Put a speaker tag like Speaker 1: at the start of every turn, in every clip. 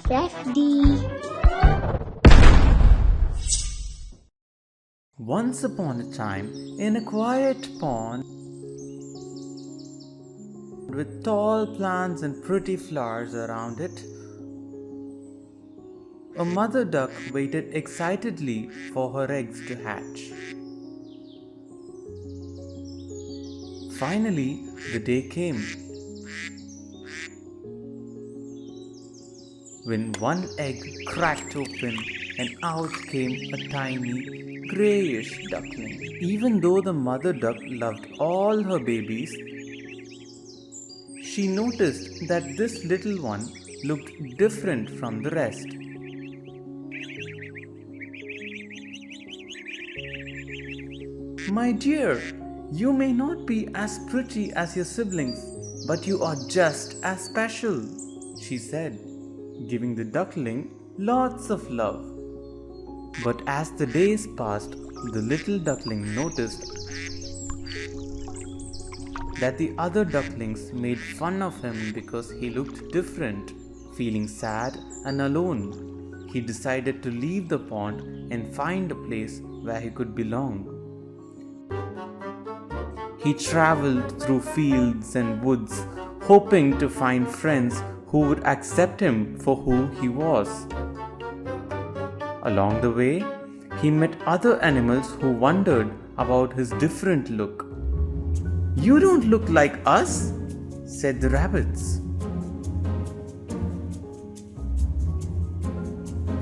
Speaker 1: Safety.
Speaker 2: Once upon a time, in a quiet pond with tall plants and pretty flowers around it, a mother duck waited excitedly for her eggs to hatch. Finally, the day came when one egg cracked open and out came a tiny grayish duckling. Even though the mother duck loved all her babies, she noticed that this little one looked different from the rest. My dear, you may not be as pretty as your siblings, but you are just as special, she said, giving the duckling lots of love. But as the days passed, the little duckling noticed that the other ducklings made fun of him because he looked different. Feeling sad and alone, he decided to leave the pond and find a place where he could belong. He traveled through fields and woods, hoping to find friends who would accept him for who he was. Along the way, he met other animals who wondered about his different look. "You don't look like us," said the rabbits.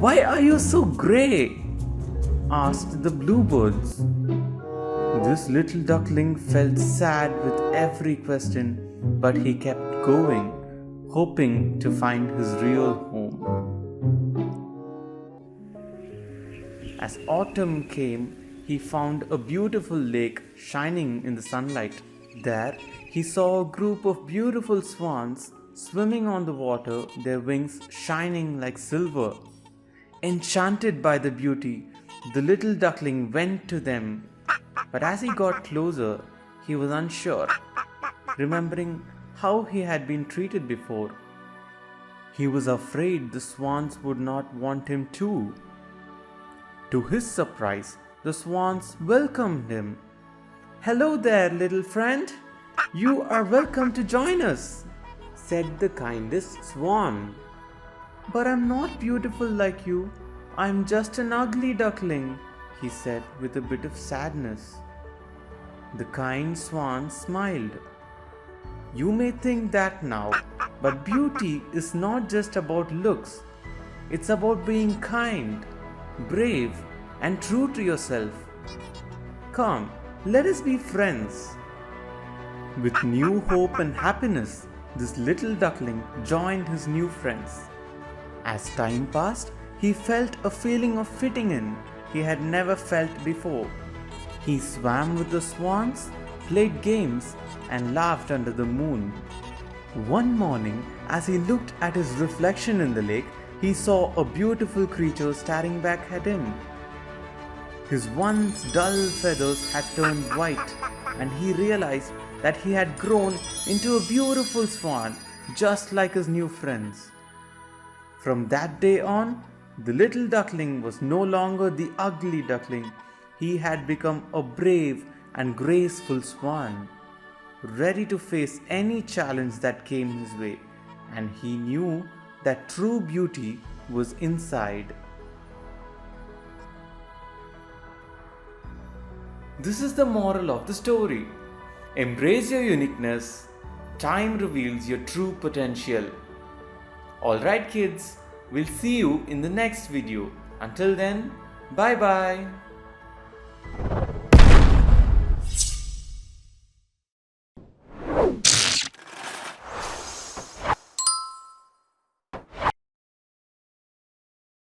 Speaker 2: "Why are you so grey?" asked the bluebirds. This little duckling felt sad with every question, but he kept going, hoping to find his real home. As autumn came, he found a beautiful lake shining in the sunlight. There, he saw a group of beautiful swans swimming on the water, their wings shining like silver. Enchanted by the beauty, the little duckling went to them. But as he got closer, he was unsure, remembering how he had been treated before. He was afraid the swans would not want him too. To his surprise, the swans welcomed him. "Hello there, little friend. You are welcome to join us," said the kindest swan. "But I'm not beautiful like you. I'm just an ugly duckling," he said with a bit of sadness. The kind swan smiled. "You may think that now, but beauty is not just about looks. It's about being kind, brave, and true to yourself. Come, let us be friends." With new hope and happiness, this little duckling joined his new friends. As time passed, he felt a feeling of fitting in he had never felt before. He swam with the swans, played games, and laughed under the moon. One morning, as he looked at his reflection in the lake, he saw a beautiful creature staring back at him. His once dull feathers had turned white, and he realized that he had grown into a beautiful swan, just like his new friends. From that day on, the little duckling was no longer the ugly duckling. He had become a brave and graceful swan, ready to face any challenge that came his way, and he knew that true beauty was inside. This is the moral of the story. Embrace your uniqueness. Time reveals your true potential. Alright kids, we'll see you in the next video. Until then, bye bye.